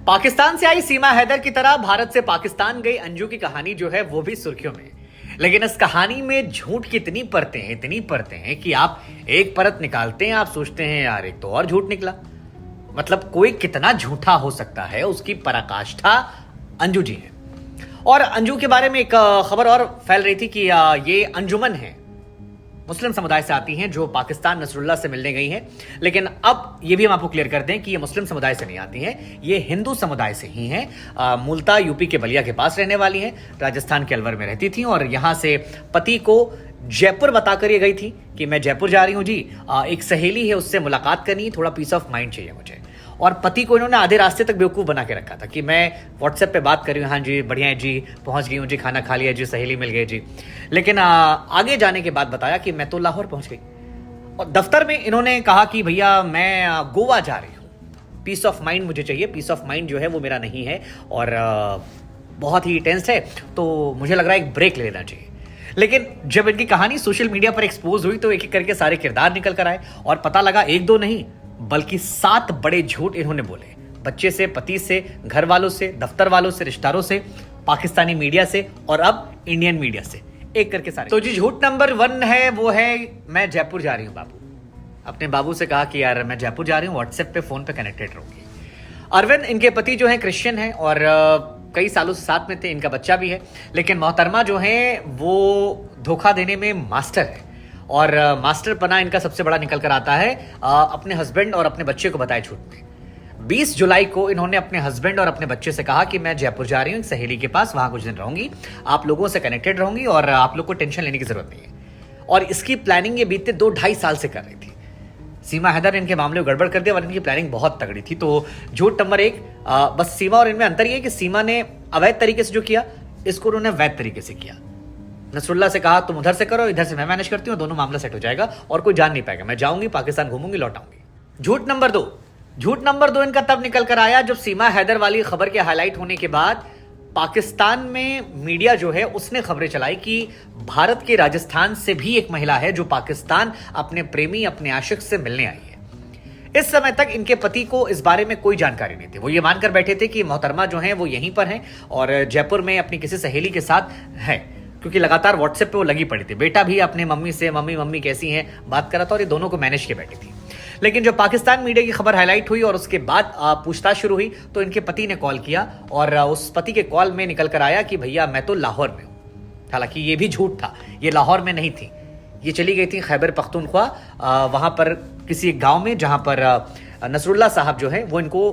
पाकिस्तान से आई सीमा हैदर की तरह भारत से पाकिस्तान गई अंजू की कहानी जो है वो भी सुर्खियों में है। लेकिन इस कहानी में झूठ की इतनी परतें हैं कि आप एक परत निकालते हैं, आप सोचते हैं यार एक तो और झूठ निकला। मतलब कोई कितना झूठा हो सकता है, उसकी पराकाष्ठा अंजू जी है। और अंजू के बारे में एक खबर और फैल रही थी कि ये अंजुमन है, मुस्लिम समुदाय से आती हैं जो पाकिस्तान नसरुल्लाह से मिलने गई हैं। लेकिन अब ये भी हम आपको क्लियर कर दें कि ये मुस्लिम समुदाय से नहीं आती हैं, ये हिंदू समुदाय से ही हैं। मूलतः यूपी के बलिया के पास रहने वाली हैं, राजस्थान के अलवर में रहती थी और यहाँ से पति को जयपुर बताकर ये गई थी कि मैं जयपुर जा रही हूँ जी, एक सहेली है उससे मुलाकात करनी, थोड़ा पीस ऑफ माइंड चाहिए मुझे। और पति को इन्होंने आधे रास्ते तक बेवकूफ़ बना के रखा था कि मैं व्हाट्सएप पे बात कर रही हूँ, हाँ जी बढ़िया है जी, पहुँच गई हूँ जी, खाना खा लिया जी, सहेली मिल गई जी। लेकिन आगे जाने के बाद बताया कि मैं तो लाहौर पहुँच गई। और दफ्तर में इन्होंने कहा कि भैया मैं गोवा जा रही हूँ, पीस ऑफ माइंड मुझे चाहिए, पीस ऑफ माइंड जो है वो मेरा नहीं है और बहुत ही टेंस है, तो मुझे लग रहा है एक ब्रेक ले लेना चाहिए। लेकिन जब इनकी कहानी सोशल मीडिया पर एक्सपोज हुई तो एक एक करके सारे किरदार निकल कर आए और पता लगा एक दो नहीं बल्कि 7 बड़े झूठ इन्होंने बोले। बच्चे से, पति से, घर वालों से, दफ्तर वालों से, रिश्तेदारों से, पाकिस्तानी मीडिया से और अब इंडियन मीडिया से, एक करके सारे। तो जी झूठ नंबर 1 है वो है मैं जयपुर जा रही हूँ बाबू। अपने बाबू से कहा कि यार मैं जयपुर जा रही हूँ, व्हाट्सएप पे फोन पे कनेक्टेड रहूंगी। अरविंद इनके पति जो है क्रिश्चियन है और कई सालों से साथ में थे, इनका बच्चा भी है। लेकिन मोहतरमा जो है वो धोखा देने में मास्टर है और मास्टर पना इनका सबसे बड़ा निकल कर आता है अपने हस्बैंड और अपने बच्चे को बताए झूठ में। 20 जुलाई को इन्होंने अपने हस्बैंड और अपने बच्चे से कहा कि मैं जयपुर जा रही हूँ एक सहेली के पास, वहां कुछ दिन रहूंगी, आप लोगों से कनेक्टेड रहूंगी और आप लोग को टेंशन लेने की जरूरत नहीं है। और इसकी प्लानिंग ये बीते 2-2.5 साल से कर रही थी। सीमा हैदर इनके मामले में गड़बड़ कर दिया और इनकी प्लानिंग बहुत तगड़ी थी। तो झूठ नंबर 1, बस सीमा और इनमें अंतर ये है कि सीमा ने अवैध तरीके से जो किया, इसको उन्होंने वैध तरीके से किया। नसरुल्लाह से कहा तुम उधर से करो, इधर से मैं मैनेज करती हूँ, दोनों मामला सेट हो जाएगा और कोई जान नहीं पाएगा, मैं जाऊंगी पाकिस्तान घूमूंगी लौट आऊंगी। झूठ नंबर 2 इनका तब निकल कर आया जब सीमा हैदर वाली खबर के हाईलाइट होने के बाद पाकिस्तान में मीडिया जो है उसने खबरें चलाई कि भारत के राजस्थान से भी एक महिला है जो पाकिस्तान अपने प्रेमी, अपने आशिक से मिलने आई है। इस समय तक इनके पति को इस बारे में कोई जानकारी नहीं थी। वो ये मानकर बैठे थे कि मोहतरमा जो है वो यहीं पर हैं और जयपुर में अपनी किसी सहेली के साथ है, क्योंकि लगातार व्हाट्सएप पे वो लगी पड़ी थी। बेटा भी अपने मम्मी से मम्मी कैसी हैं बात कर रहा था और ये दोनों को मैनेज के बैठी थी। लेकिन जब पाकिस्तान मीडिया की खबर हाईलाइट हुई और उसके बाद पूछताछ शुरू हुई तो इनके पति ने कॉल किया और उस पति के कॉल में निकल कर आया कि भैया मैं तो लाहौर में हूँ। हालांकि ये भी झूठ था, ये लाहौर में नहीं थी, ये चली गई थी खैबर पख्तूनख्वा, वहां पर किसी गाँव में जहां पर नसरुल्लाह साहब जो है वो इनको।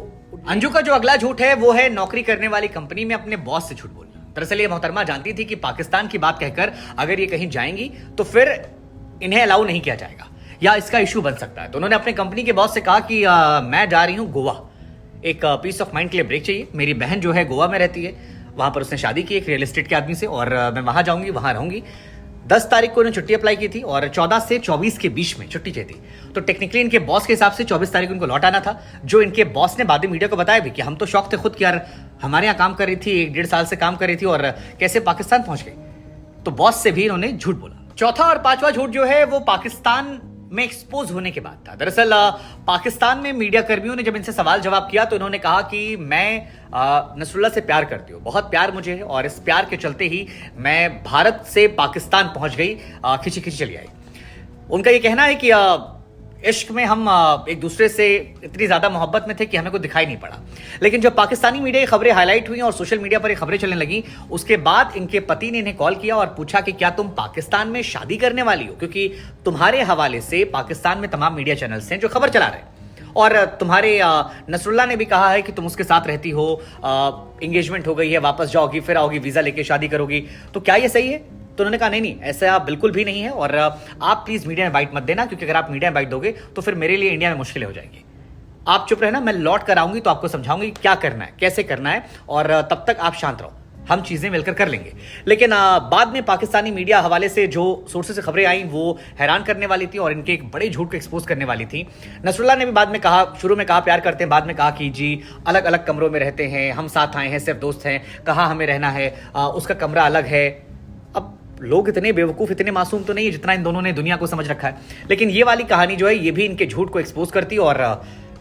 अंजू का जो अगला झूठ है वो है नौकरी करने वाली कंपनी में अपने बॉस से झूठ बोलना। दरअसल ये मोहतरमा जानती थी कि पाकिस्तान की बात कहकर अगर ये कहीं जाएंगी तो फिर इन्हें अलाउ नहीं किया जाएगा या इसका इशू बन सकता है। तो उन्होंने अपने कंपनी के बॉस से कहा कि मैं जा रही हूँ गोवा, एक पीस ऑफ माइंड के लिए ब्रेक चाहिए। मेरी बहन जो है गोवा में रहती है, वहां पर उसने शादी की एक रियल एस्टेट के आदमी से और मैं वहां जाऊंगी, वहां रहूंगी। 10 तारीख को उन्होंने छुट्टी अप्लाई की थी और 14 से 24 के बीच में छुट्टी चाहिए थी। तो टेक्निकली इनके बॉस के हिसाब से 24 तारीख को इनको लौट आना था, जो इनके बॉस ने बाद में मीडिया को बताया भी कि हम तो शौक थे खुद कि यार हमारे यहाँ काम कर रही थी, 1-1.5 साल से काम कर रही थी और कैसे पाकिस्तान पहुंच गई। तो बॉस से भी इन्होंने झूठ बोला। चौथा और पांचवा झूठ जो है वो पाकिस्तान में एक्सपोज होने के बाद था। दरअसल पाकिस्तान में मीडिया कर्मियों ने जब इनसे सवाल जवाब किया तो इन्होंने कहा कि मैं नसरुल्लाह से प्यार करती हूँ, बहुत प्यार मुझे है और इस प्यार के चलते ही मैं भारत से पाकिस्तान पहुंच गई, खिंची खिंची चली आई। उनका ये कहना है कि इश्क में हम एक दूसरे से इतनी ज्यादा मोहब्बत में थे कि हमें कुछ दिखाई नहीं पड़ा। लेकिन जब पाकिस्तानी मीडिया की खबरें हाईलाइट हुई और सोशल मीडिया पर ये खबरें चलने लगी, उसके बाद इनके पति ने इन्हें कॉल किया और पूछा कि क्या तुम पाकिस्तान में शादी करने वाली हो, क्योंकि तुम्हारे हवाले से पाकिस्तान में तमाम मीडिया चैनल्स हैं जो खबर चला रहे हैं और तुम्हारे नसरुल्लाह ने भी कहा है कि तुम उसके साथ रहती हो, एंगेजमेंट हो गई है, वापस जाओगी, फिर आओगी, वीजा लेके शादी करोगी, तो क्या ये सही है? तो उन्होंने कहा नहीं, ऐसा बिल्कुल भी नहीं है और आप प्लीज मीडिया में बाइट मत देना, क्योंकि अगर आप मीडिया में बाइट दोगे तो फिर मेरे लिए इंडिया में मुश्किलें हो जाएंगी। आप चुप रहना, मैं लौट कर आऊंगी तो आपको समझाऊंगी क्या करना है, कैसे करना है और तब तक आप शांत रहो, हम चीजें मिलकर कर लेंगे। लेकिन बाद में पाकिस्तानी मीडिया हवाले से जो सोर्सेस से खबरें आई वो हैरान करने वाली थी और इनके एक बड़े झूठ को एक्सपोज करने वाली थी। नसरुल्लाह ने भी बाद में कहा, शुरू में कहा प्यार करते हैं, बाद में कहा कि जी अलग अलग कमरों में रहते हैं, हम साथ आए हैं, सिर्फ दोस्त हैं, कहाँ हमें रहना है, उसका कमरा अलग है। अब लोग इतने बेवकूफ, इतने मासूम तो नहीं है जितना इन दोनों ने दुनिया को समझ रखा है। लेकिन ये वाली कहानी जो है ये भी इनके झूठ को एक्सपोज करती और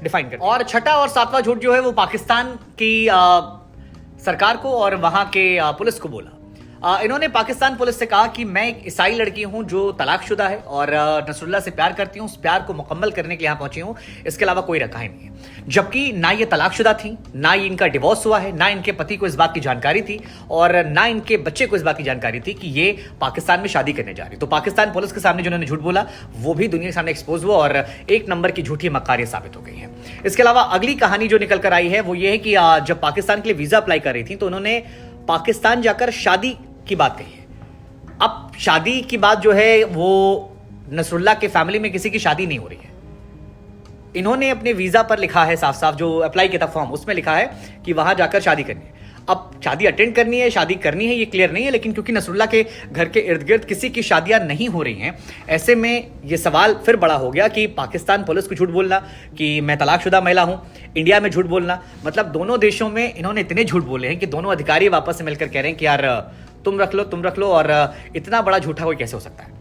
डिफाइन करती है। और छठा और सातवां झूठ जो है वो पाकिस्तान की सरकार को और वहां के पुलिस को बोला। इन्होंने पाकिस्तान पुलिस से कहा कि मैं एक ईसाई लड़की हूं जो तलाकशुदा है और नसरुल्लाह से प्यार करती हूं, उस प्यार को मुकम्मल करने के लिए यहां पहुंची हूं, इसके अलावा कोई रखा ही नहीं है। जबकि ना ये तलाकशुदा थी, ना ही इनका डिवोर्स हुआ है, ना इनके पति को इस बात की जानकारी थी और ना इनके बच्चे को इस बात की जानकारी थी कि ये पाकिस्तान में शादी करने जा रही। तो पाकिस्तान पुलिस के सामने जिन्होंने झूठ बोला वो भी दुनिया के सामने एक्सपोज हुआ और एक नंबर की झूठी मक्कारी साबित हो गई है। इसके अलावा अगली कहानी जो निकल कर आई है वो ये है कि जब पाकिस्तान के लिए वीजा अप्लाई कर रही थी तो उन्होंने पाकिस्तान जाकर शादी की बात कही है। अब शादी की बात जो है वो नसरुल्लाह के फैमिली में किसी की शादी नहीं हो रही है। इन्होंने अपने वीजा पर लिखा है साफ साफ, जो अप्लाई किया था फॉर्म उसमें लिखा है कि वहां जाकर शादी करनी है। अब शादी अटेंड करनी है, शादी करनी है, ये क्लियर नहीं है, लेकिन क्योंकि नसरुल्लाह के घर के इर्द गिर्द किसी की शादियां नहीं हो रही हैं, ऐसे में ये सवाल फिर बड़ा हो गया कि पाकिस्तान पुलिस को झूठ बोलना कि मैं तलाकशुदा महिला हूं, इंडिया में झूठ बोलना, मतलब दोनों देशों में इन्होंने इतने झूठ बोले हैं कि दोनों अधिकारी वापस से मिलकर कह रहे हैं कि यार तुम रख लो, और इतना बड़ा झूठा कोई कैसे हो सकता है।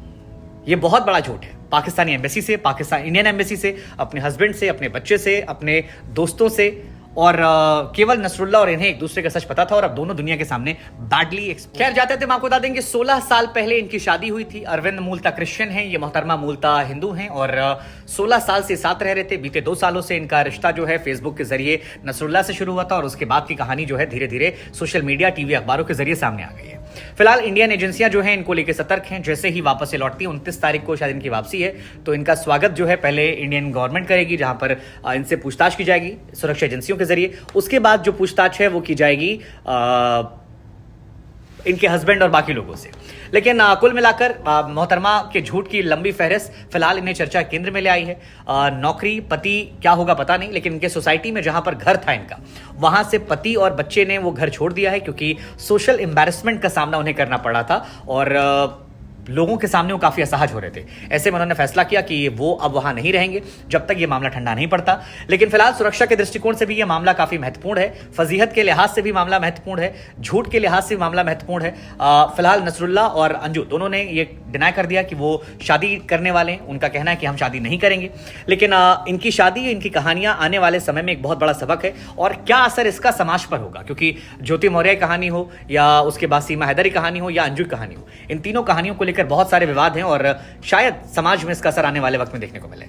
ये बहुत बड़ा झूठ है। पाकिस्तानी एम्बेसी से, पाकिस्तान इंडियन एम्बेसी से, अपने हस्बैंड से, अपने बच्चे से, अपने दोस्तों से, और केवल नसरुल्लाह और इन्हें एक दूसरे का सच पता था और अब दोनों दुनिया के सामने बैडली। खैर जाते थे, मैं आपको बता देंगे 16 साल पहले इनकी शादी हुई थी। अरविंद मूलतः क्रिश्चियन हैं, ये मोहतरमा मूलतः हिंदू हैं और 16 साल से साथ रह रहे थे। बीते 2 सालों से इनका रिश्ता जो है फेसबुक के जरिए नसरुल्लाह से शुरू हुआ था और उसके बाद की कहानी जो है धीरे धीरे सोशल मीडिया, टीवी, अखबारों के जरिए सामने आ गई है। फिलहाल इंडियन एजेंसियां जो हैं इनको लेकर सतर्क हैं। जैसे ही वापस से लौटती है, 29 तारीख को शायद इनकी वापसी है, तो इनका स्वागत जो है पहले इंडियन गवर्नमेंट करेगी, जहां पर इनसे पूछताछ की जाएगी सुरक्षा एजेंसियों के जरिए। उसके बाद जो पूछताछ है वो की जाएगी इनके हस्बैंड और बाकी लोगों से। लेकिन कुल मिलाकर मोहतरमा के झूठ की लंबी फहरिस्त फिलहाल इन्हें चर्चा केंद्र में ले आई है। नौकरी, पति क्या होगा पता नहीं, लेकिन इनके सोसाइटी में जहां पर घर था इनका, वहां से पति और बच्चे ने वो घर छोड़ दिया है क्योंकि सोशल एम्बैरेसमेंट का सामना उन्हें करना पड़ा था और लोगों के सामने वो काफी असहज हो रहे थे। ऐसे में उन्होंने फैसला किया कि वो अब वहां नहीं रहेंगे जब तक ये मामला ठंडा नहीं पड़ता। लेकिन फिलहाल सुरक्षा के दृष्टिकोण से भी ये मामला काफी महत्वपूर्ण है, फजीहत के लिहाज से भी मामला महत्वपूर्ण है, झूठ के लिहाज से भी मामला महत्वपूर्ण है। फिलहाल नसरुल्लाह और अंजू दोनों ने ये डिनाई कर दिया कि वो शादी करने वाले हैं। उनका कहना है कि हम शादी नहीं करेंगे, लेकिन इनकी शादी, इनकी कहानियां आने वाले समय में एक बहुत बड़ा सबक है। और क्या असर इसका समाज पर होगा, क्योंकि ज्योति मौर्य की कहानी हो या उसके बाद सीमा हैदरी कहानी हो या अंजू की कहानी हो, इन तीनों कहानियों को लेकर बहुत सारे विवाद हैं और शायद समाज में इसका असर आने वाले वक्त में देखने को मिले।